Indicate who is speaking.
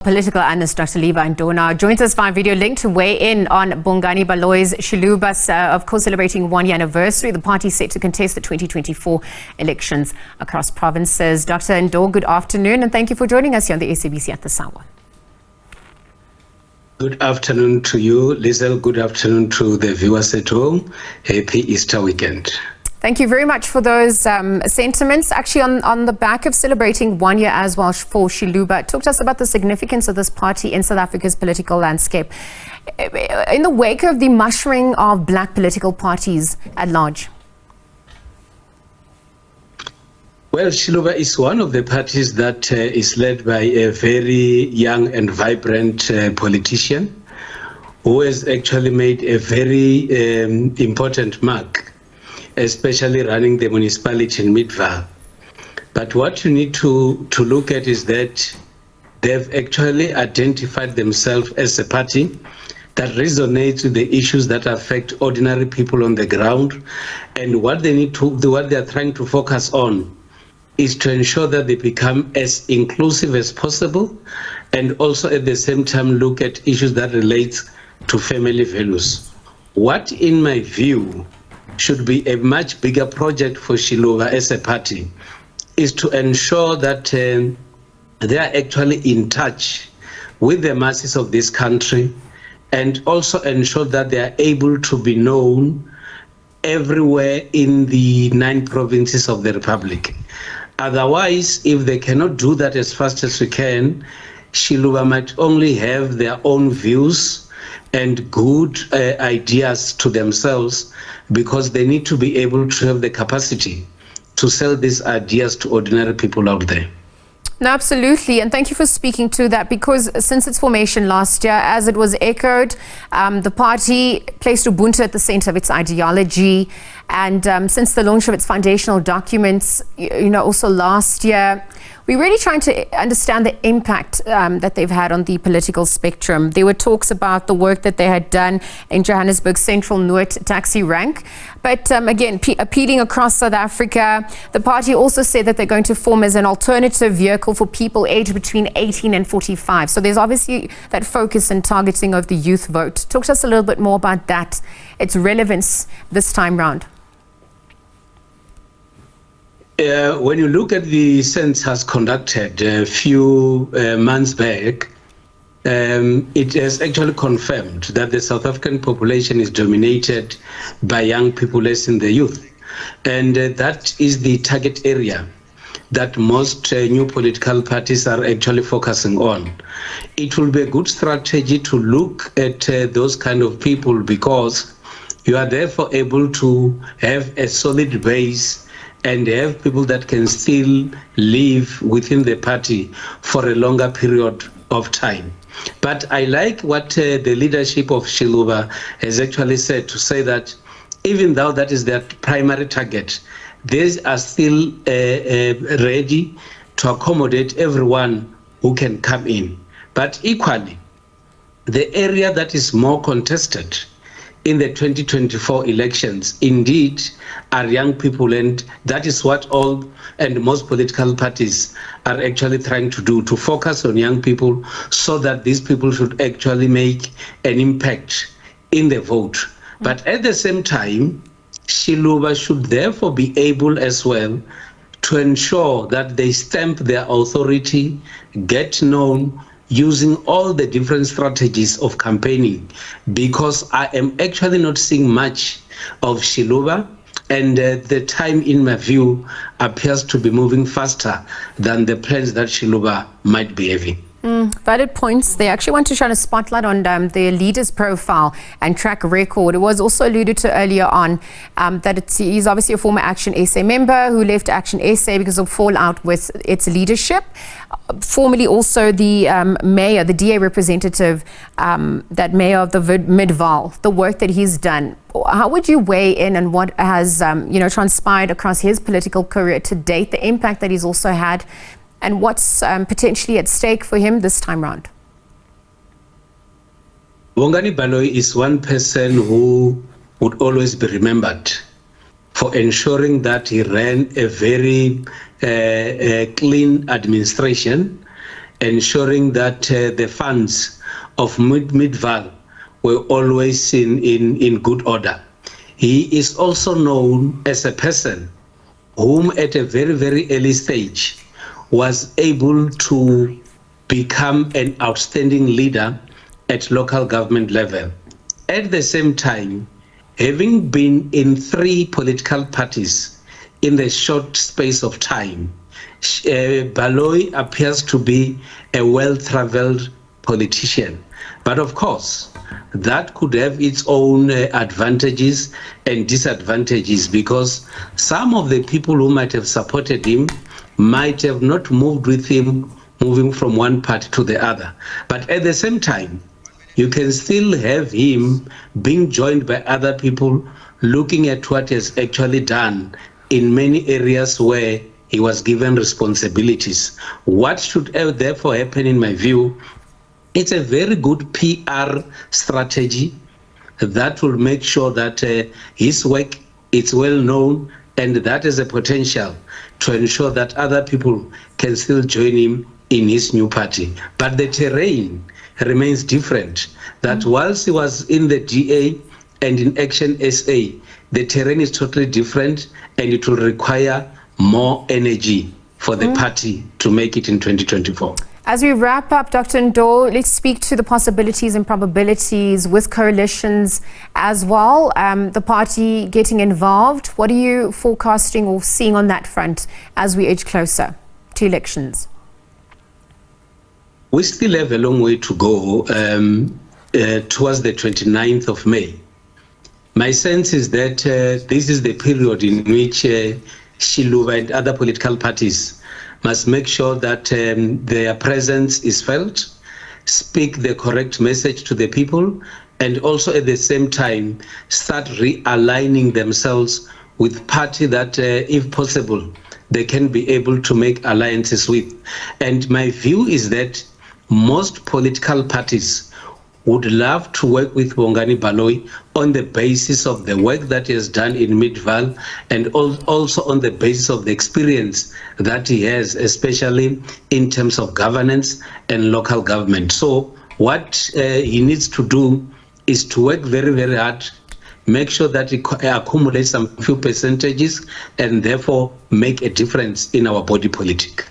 Speaker 1: Political analyst Dr Levy Ndou now joins us via video link to weigh in on Bongani Baloyi's Xiluvas, of course celebrating 1-year anniversary. The party set to contest the 2024 elections across provinces. Dr Ndou, good afternoon and thank you for joining us here on the SABC at this hour.
Speaker 2: Good afternoon to you, Lizel. Good afternoon to the viewers at home. Happy Easter weekend.
Speaker 1: Thank you very much for those sentiments. Actually, on the back of celebrating 1 year as well for Xiluva, talk to us about the significance of this party in South Africa's political landscape in the wake of the mushrooming of black political parties at large.
Speaker 2: Well, Xiluvas is one of the parties that is led by a very young and vibrant politician who has actually made a very important mark, especially running the municipality in Midvaal. But what you need to look at is that they've actually identified themselves as a party that resonates with the issues that affect ordinary people on the ground. And what they are trying to focus on is to ensure that they become as inclusive as possible and also at the same time look at issues that relate to family values. What, in my view, should be a much bigger project for Xiluvas as a party is to ensure that they are actually in touch with the masses of this country and also ensure that they are able to be known everywhere in the 9 provinces of the Republic. Otherwise, if they cannot do that as fast as we can, Xiluvas might only have their own views and good ideas to themselves, because they need to be able to have the capacity to sell these ideas to ordinary people out there.
Speaker 1: No, absolutely. And thank you for speaking to that, because since its formation last year, as it was echoed, the party placed Ubuntu at the center of its ideology. And since the launch of its foundational documents, also last year, we're really trying to understand the impact that they've had on the political spectrum. There were talks about the work that they had done in Johannesburg's central Noord taxi rank. But again, appealing across South Africa, the party also said that they're going to form as an alternative vehicle for people aged between 18 and 45. So there's obviously that focus and targeting of the youth vote. Talk to us a little bit more about that, its relevance this time round.
Speaker 2: When you look at the census conducted a few months back, it has actually confirmed that the South African population is dominated by young people, as in the youth. And that is the target area that most new political parties are actually focusing on. It will be a good strategy to look at those kind of people, because you are therefore able to have a solid base and have people that can still live within the party for a longer period of time. But I like what the leadership of Xiluvas has actually said, to say that even though that is their primary target, they are still ready to accommodate everyone who can come in. But equally, the area that is more contested in the 2024 elections indeed are young people, and that is what all and most political parties are actually trying to do, to focus on young people so that these people should actually make an impact in the vote. But at the same time, Xiluvas should therefore be able as well to ensure that they stamp their authority, get known, using all the different strategies of campaigning, because I am actually not seeing much of Xiluvas, and the time, in my view, appears to be moving faster than the plans that Xiluvas might be having.
Speaker 1: Valid points. They actually want to shine a spotlight on their leader's profile and track record. It was also alluded to earlier on that he's obviously a former ActionSA member who left ActionSA because of fallout with its leadership. Formerly also the mayor, the DA representative, that mayor of the Midvaal, the work that he's done. How would you weigh in on what has transpired across his political career to date, the impact that he's also had, and what's potentially at stake for him this time round?
Speaker 2: Bongani Baloyi is one person who would always be remembered for ensuring that he ran a very clean administration ensuring that the funds of Midvaal were always in good order. He is also known as a person whom at a very, very early stage was able to become an outstanding leader at local government level. At the same time, having been in 3 political parties in the short space of time, Baloyi appears to be a well-traveled politician. But of course, that could have its own advantages and disadvantages, because some of the people who might have supported him might have not moved with him, moving from one party to the other. But at the same time, you can still have him being joined by other people looking at what he has actually done in many areas where he was given responsibilities. What should therefore happen, in my view, it's a very good PR strategy that will make sure that his work is well known, and that is a potential to ensure that other people can still join him in his new party. But the terrain remains different. That whilst he was in the DA and in ActionSA, the terrain is totally different, and it will require more energy for the party to make it in 2024.
Speaker 1: As we wrap up, Dr. Ndou, let's speak to the possibilities and probabilities with coalitions as well. The party getting involved. What are you forecasting or seeing on that front as we edge closer to elections?
Speaker 2: We still have a long way to go towards the 29th of May. My sense is that this is the period in which Xiluva and other political parties must make sure that their presence is felt, speak the correct message to the people, and also at the same time start realigning themselves with party that, if possible, they can be able to make alliances with. And my view is that most political parties would love to work with Bongani Baloyi on the basis of the work that he has done in Midvaal, and also on the basis of the experience that he has, especially in terms of governance and local government. So what he needs to do is to work very, very hard, make sure that he accumulates some few percentages, and therefore make a difference in our body politic.